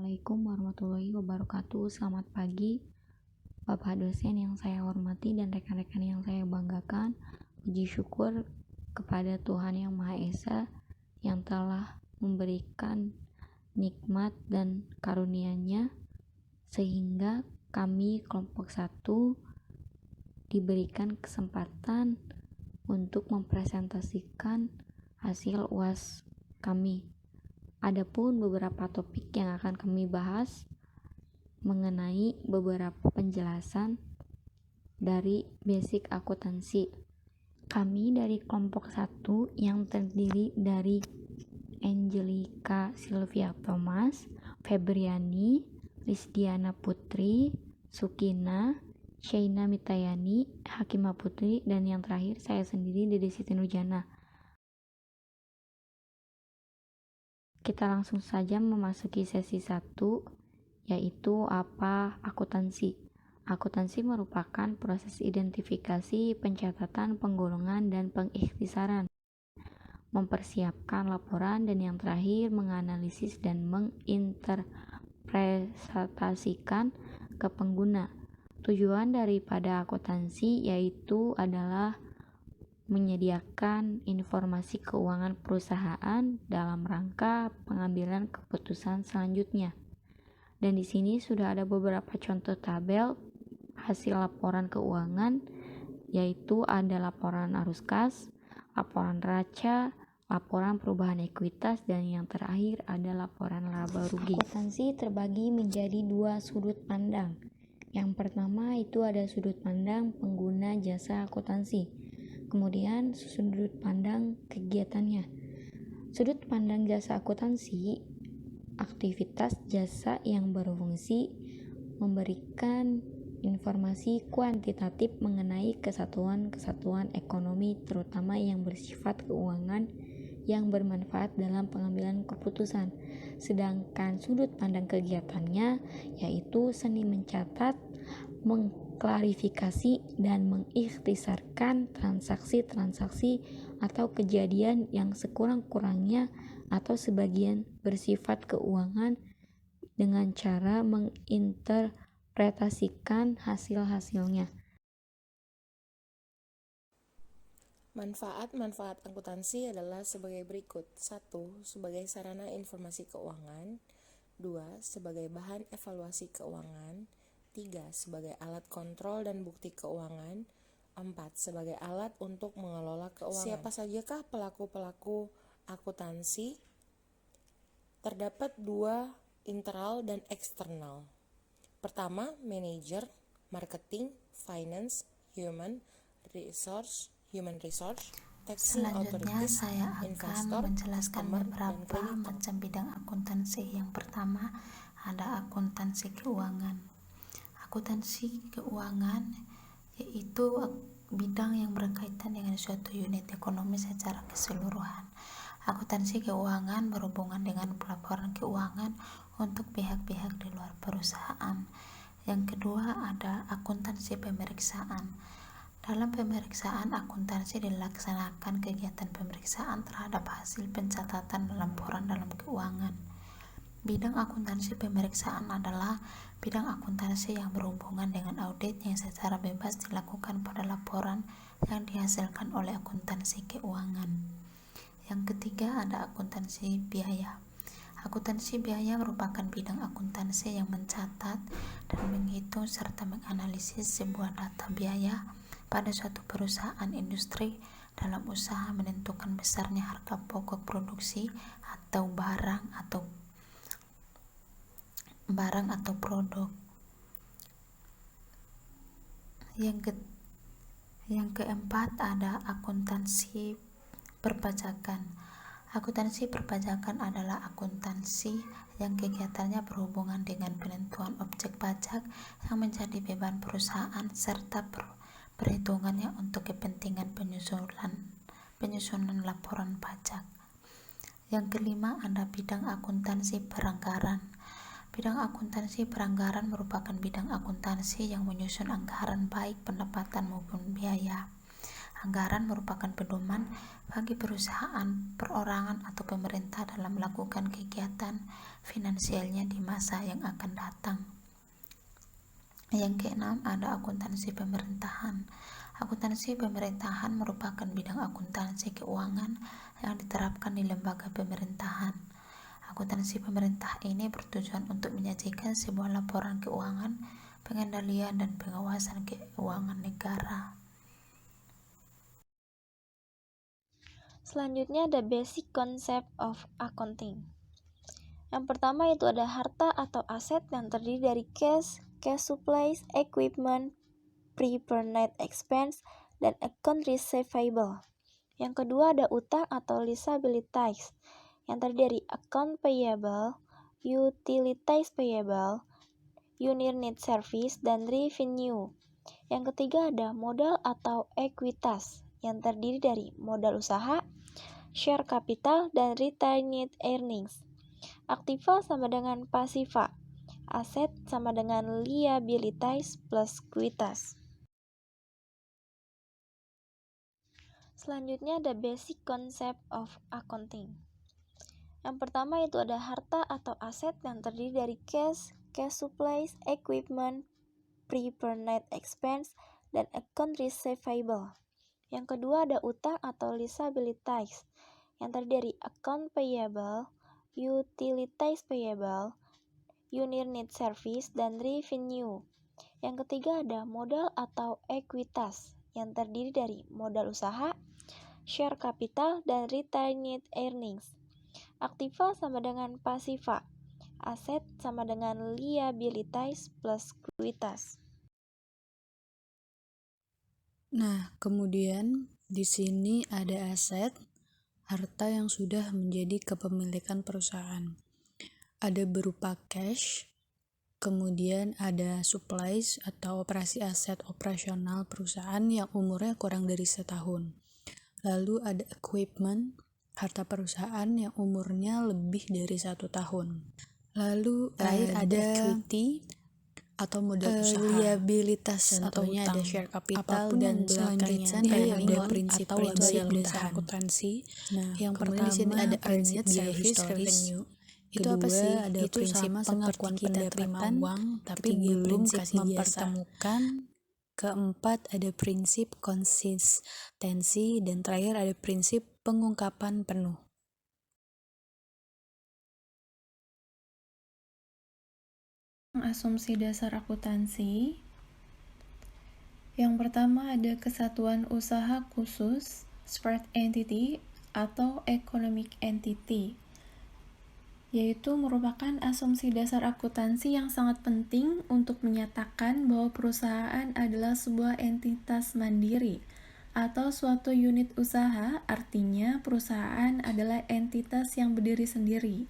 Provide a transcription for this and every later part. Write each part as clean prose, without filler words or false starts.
Assalamualaikum warahmatullahi wabarakatuh. Selamat pagi, Bapak dosen yang saya hormati dan rekan-rekan yang saya banggakan. Puji syukur kepada Tuhan Yang Maha Esa yang telah memberikan nikmat dan karunia-Nya sehingga kami kelompok 1 diberikan kesempatan untuk mempresentasikan hasil UAS kami. Adapun beberapa topik yang akan kami bahas mengenai beberapa penjelasan dari basic akuntansi. Kami dari kelompok 1 yang terdiri dari Angelika Sylvia Thomas, Febriani, Rizdiana Putri, Sukina, Shaina Mitayani, Hakimah Putri, dan yang terakhir saya sendiri, Dede Siti Nurjana. Kita langsung saja memasuki sesi 1, yaitu apa akuntansi. Akuntansi merupakan proses identifikasi, pencatatan, penggolongan, dan pengikhtisaran, mempersiapkan laporan, dan yang terakhir menganalisis dan menginterpretasikan ke pengguna. Tujuan daripada akuntansi yaitu adalah menyediakan informasi keuangan perusahaan dalam rangka pengambilan keputusan selanjutnya. Dan di sini sudah ada beberapa contoh tabel hasil laporan keuangan, yaitu ada laporan arus kas, laporan raca, laporan perubahan ekuitas, dan yang terakhir ada laporan laba rugi. Akuntansi terbagi menjadi 2 sudut pandang. Yang pertama itu ada sudut pandang pengguna jasa akuntansi. Kemudian sudut pandang kegiatannya. Sudut pandang jasa akuntansi, aktivitas jasa yang berfungsi memberikan informasi kuantitatif mengenai kesatuan-kesatuan ekonomi terutama yang bersifat keuangan yang bermanfaat dalam pengambilan keputusan. Sedangkan sudut pandang kegiatannya yaitu seni mencatat, mengklarifikasi dan mengikhtisarkan transaksi-transaksi atau kejadian yang sekurang-kurangnya atau sebagian bersifat keuangan dengan cara menginterpretasikan hasil-hasilnya. Manfaat-manfaat akuntansi adalah sebagai berikut. 1. Sebagai sarana informasi keuangan. 2. Sebagai bahan evaluasi keuangan. 3. Sebagai alat kontrol dan bukti keuangan. 4. Sebagai alat untuk mengelola keuangan. Siapa sajakah pelaku-pelaku akuntansi? Terdapat 2 internal dan eksternal. Pertama, manajer, marketing, finance, human resource, taxing Selanjutnya authorities, saya akan investor, menjelaskan customer, beberapa macam bidang akuntansi. Yang pertama ada akuntansi keuangan. Akuntansi keuangan yaitu bidang yang berkaitan dengan suatu unit ekonomi secara keseluruhan. Akuntansi keuangan berhubungan dengan pelaporan keuangan untuk pihak-pihak di luar perusahaan. Yang kedua ada akuntansi pemeriksaan. Dalam pemeriksaan akuntansi dilaksanakan kegiatan pemeriksaan terhadap hasil pencatatan laporan dalam keuangan. Bidang akuntansi pemeriksaan adalah bidang akuntansi yang berhubungan dengan audit yang secara bebas dilakukan pada laporan yang dihasilkan oleh akuntansi keuangan. Yang ketiga ada akuntansi biaya. Akuntansi biaya merupakan bidang akuntansi yang mencatat dan menghitung serta menganalisis sebuah data biaya pada suatu perusahaan industri dalam usaha menentukan besarnya harga pokok produksi atau barang atau produk. Yang keempat ada akuntansi perpajakan. Akuntansi perpajakan adalah akuntansi yang kegiatannya berhubungan dengan penentuan objek pajak yang menjadi beban perusahaan serta perhitungannya untuk kepentingan penyusunan laporan pajak. Yang kelima ada bidang akuntansi peranggaran. Bidang akuntansi peranggaran merupakan bidang akuntansi yang menyusun anggaran baik pendapatan maupun biaya. Anggaran merupakan pedoman bagi perusahaan, perorangan, atau pemerintah dalam melakukan kegiatan finansialnya di masa yang akan datang. Yang keenam, ada akuntansi pemerintahan. Akuntansi pemerintahan merupakan bidang akuntansi keuangan yang diterapkan di lembaga pemerintahan. Akuntansi pemerintah ini bertujuan untuk menyajikan sebuah laporan keuangan, pengendalian, dan pengawasan keuangan negara. Selanjutnya ada basic concept of accounting. Yang pertama itu ada harta atau aset yang terdiri dari cash supplies, equipment, prepaid net expense, dan account receivable. Yang kedua ada utang atau liabilities yang terdiri dari account payable, utilities payable, unit need service, dan revenue. Yang ketiga ada modal atau ekuitas yang terdiri dari modal usaha, share capital, dan retained earnings. Aktiva sama dengan pasiva. Aset sama dengan liabilities plus kuitas. Selanjutnya ada basic concept of accounting. Yang pertama itu ada harta atau aset yang terdiri dari cash supplies, equipment, prepaid net expense, dan account receivable. Yang kedua ada utang atau liabilities yang terdiri dari account payable, utilities payable, unit need service, dan revenue. Yang ketiga ada modal atau ekuitas yang terdiri dari modal usaha, share capital, dan retained earnings. Aktiva sama dengan pasiva. Aset sama dengan liabilities plus kuitas. Nah, kemudian di sini ada aset, harta yang sudah menjadi kepemilikan perusahaan. Ada berupa cash, kemudian ada supplies atau operasi aset operasional perusahaan yang umurnya kurang dari setahun. Lalu ada equipment, harta perusahaan yang umurnya lebih dari 1 tahun. Lalu ada equity atau modal usaha, liabilitas atau utang, ada share capital, dan selanjutnya ada prinsip-prinsip dasar akuntansi. Nah, yang pertama di sini ada earned service revenue. Itu apa sih? Ada itu prinsip pengakuan pendapatan uang, tapi belum mempertemukan. Keempat ada prinsip konsistensi, dan terakhir ada prinsip pengungkapan penuh. Asumsi dasar akuntansi. Yang pertama ada kesatuan usaha khusus, separate entity, atau economic entity, yaitu merupakan asumsi dasar akuntansi yang sangat penting untuk menyatakan bahwa perusahaan adalah sebuah entitas mandiri atau suatu unit usaha. Artinya perusahaan adalah entitas yang berdiri sendiri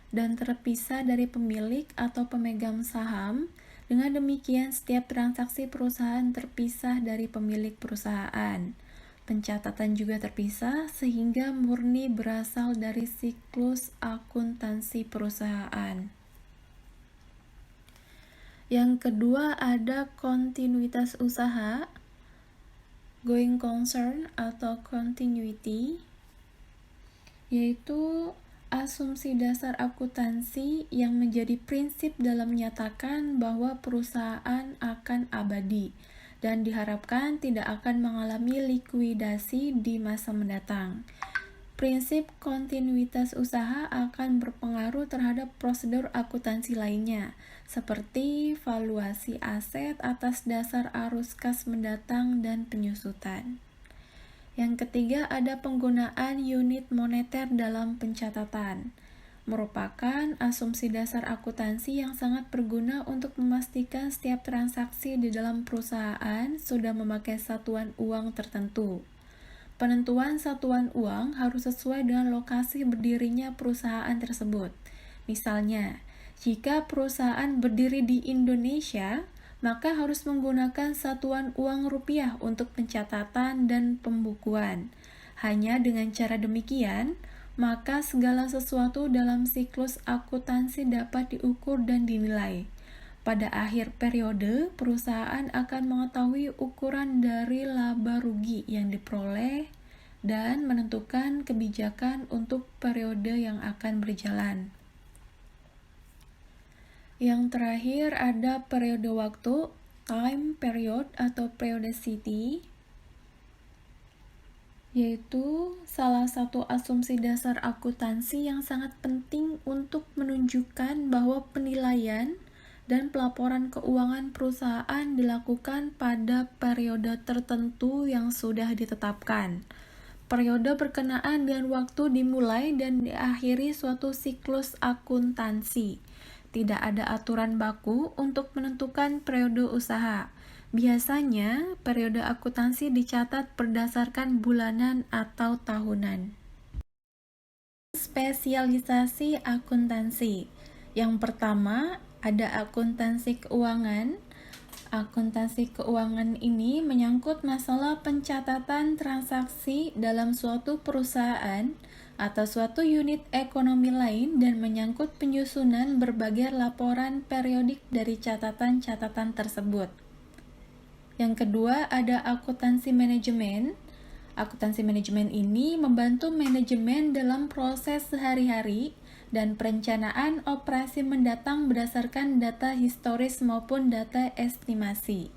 dan terpisah dari pemilik atau pemegang saham. Dengan demikian, setiap transaksi perusahaan terpisah dari pemilik perusahaan. Pencatatan juga terpisah sehingga murni berasal dari siklus akuntansi perusahaan. Yang kedua ada kontinuitas usaha, going concern atau continuity, yaitu asumsi dasar akuntansi yang menjadi prinsip dalam menyatakan bahwa perusahaan akan abadi dan diharapkan tidak akan mengalami likuidasi di masa mendatang. Prinsip kontinuitas usaha akan berpengaruh terhadap prosedur akuntansi lainnya, seperti valuasi aset atas dasar arus kas mendatang dan penyusutan. Yang ketiga ada penggunaan unit moneter dalam pencatatan. Merupakan asumsi dasar akuntansi yang sangat berguna untuk memastikan setiap transaksi di dalam perusahaan sudah memakai satuan uang tertentu. Penentuan satuan uang harus sesuai dengan lokasi berdirinya perusahaan tersebut. Misalnya, jika perusahaan berdiri di Indonesia, maka harus menggunakan satuan uang rupiah untuk pencatatan dan pembukuan. Hanya dengan cara demikian, maka segala sesuatu dalam siklus akuntansi dapat diukur dan dinilai. Pada akhir periode, perusahaan akan mengetahui ukuran dari laba rugi yang diperoleh dan menentukan kebijakan untuk periode yang akan berjalan. Yang terakhir ada periode waktu, time period atau periodicity, yaitu salah satu asumsi dasar akuntansi yang sangat penting untuk menunjukkan bahwa penilaian dan pelaporan keuangan perusahaan dilakukan pada periode tertentu yang sudah ditetapkan. Periode berkenaan dengan waktu dimulai dan diakhiri suatu siklus akuntansi. Tidak ada aturan baku untuk menentukan periode usaha. Biasanya, periode akuntansi dicatat berdasarkan bulanan atau tahunan. Spesialisasi akuntansi. Yang pertama, ada akuntansi keuangan. Akuntansi keuangan ini menyangkut masalah pencatatan transaksi dalam suatu perusahaan atau suatu unit ekonomi lain dan menyangkut penyusunan berbagai laporan periodik dari catatan-catatan tersebut. Yang kedua, ada akuntansi manajemen. Akuntansi manajemen ini membantu manajemen dalam proses sehari-hari dan perencanaan operasi mendatang berdasarkan data historis maupun data estimasi.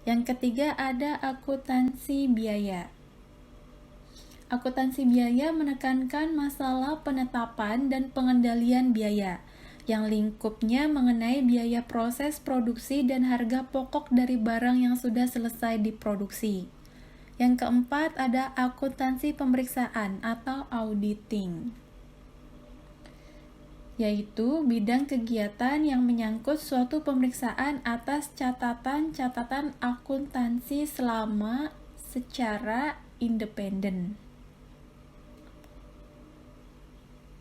Yang ketiga, ada akuntansi biaya. Akuntansi biaya menekankan masalah penetapan dan pengendalian biaya, yang lingkupnya mengenai biaya proses produksi dan harga pokok dari barang yang sudah selesai diproduksi. Yang keempat, ada akuntansi pemeriksaan atau auditing, yaitu bidang kegiatan yang menyangkut suatu pemeriksaan atas catatan-catatan akuntansi secara independen.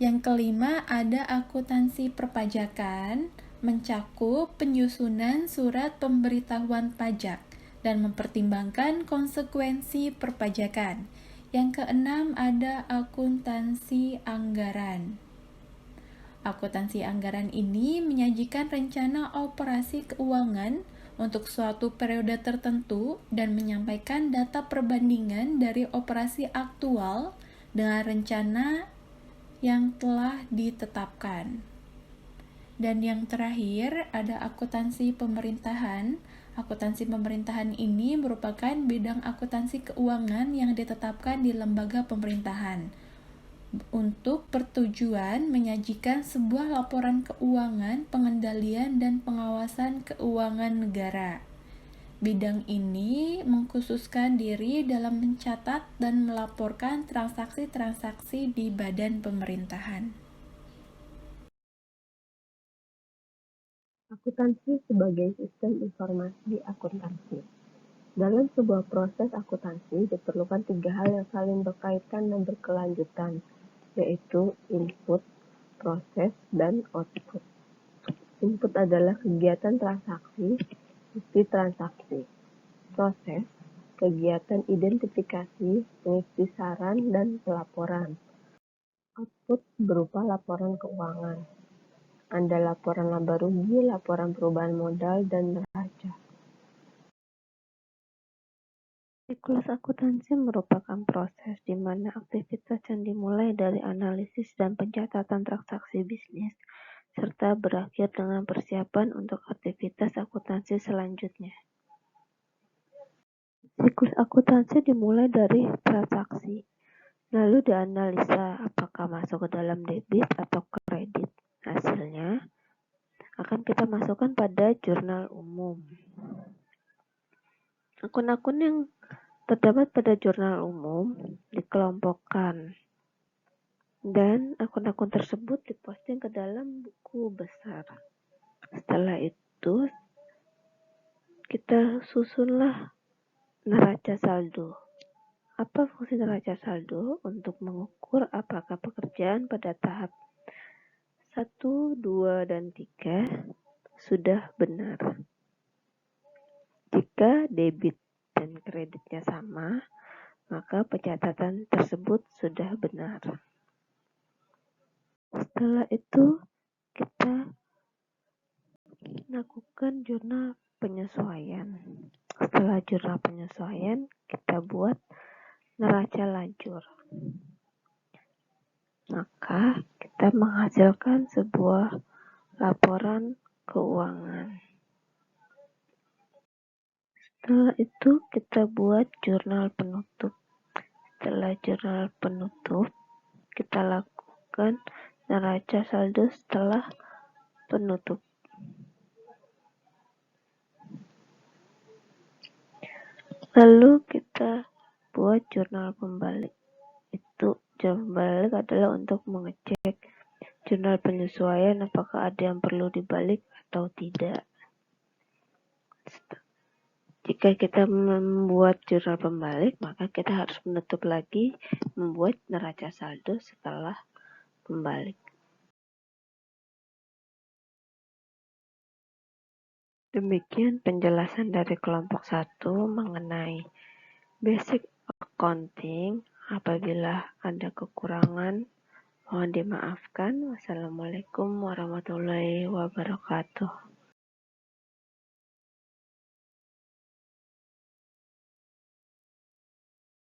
Yang kelima, ada akuntansi perpajakan, mencakup penyusunan surat pemberitahuan pajak dan mempertimbangkan konsekuensi perpajakan. Yang keenam, ada akuntansi anggaran. Akuntansi anggaran ini menyajikan rencana operasi keuangan untuk suatu periode tertentu dan menyampaikan data perbandingan dari operasi aktual dengan rencana yang telah ditetapkan. Dan yang terakhir, ada akuntansi pemerintahan. Akuntansi pemerintahan ini merupakan bidang akuntansi keuangan yang ditetapkan di lembaga pemerintahan untuk bertujuan menyajikan sebuah laporan keuangan, pengendalian, dan pengawasan keuangan negara. Bidang ini mengkhususkan diri dalam mencatat dan melaporkan transaksi-transaksi di badan pemerintahan. Akuntansi sebagai sistem informasi akuntansi. Dalam sebuah proses akuntansi diperlukan 3 hal yang saling berkaitan dan berkelanjutan, yaitu input, proses, dan output. Input adalah kegiatan transaksi, bukti transaksi. Proses, kegiatan identifikasi, pengisi saran, dan pelaporan. Output berupa laporan keuangan. Ada laporan laba rugi, laporan perubahan modal, dan neraca. Siklus akuntansi merupakan proses di mana aktivitas yang dimulai dari analisis dan pencatatan transaksi bisnis, serta berakhir dengan persiapan untuk aktivitas akuntansi selanjutnya. Siklus akuntansi dimulai dari transaksi, lalu dianalisa apakah masuk ke dalam debit atau kredit. Hasilnya akan kita masukkan pada jurnal umum. Akun-akun yang terdapat pada jurnal umum dikelompokkan dan akun-akun tersebut diposting ke dalam buku besar. Setelah itu kita susunlah neraca saldo. Apa fungsi neraca saldo? Untuk mengukur apakah pekerjaan pada tahap 1, 2, dan 3 sudah benar. Jika debit dan kreditnya sama, maka pencatatan tersebut sudah benar. Setelah itu, kita Lakukan jurnal penyesuaian. Setelah jurnal penyesuaian, kita buat neraca lajur. Maka kita menghasilkan sebuah laporan keuangan. Setelah itu kita buat jurnal penutup. Setelah jurnal penutup, kita lakukan neraca saldo setelah penutup. Lalu kita buat jurnal pembalik. Jurnal pembalik adalah untuk mengecek jurnal penyesuaian apakah ada yang perlu dibalik atau tidak. Jika kita membuat jurnal pembalik, maka kita harus menutup lagi membuat neraca saldo setelah pembalik. Demikian penjelasan dari kelompok 1 mengenai basic accounting. Apabila ada kekurangan, mohon dimaafkan. Wassalamualaikum warahmatullahi wabarakatuh.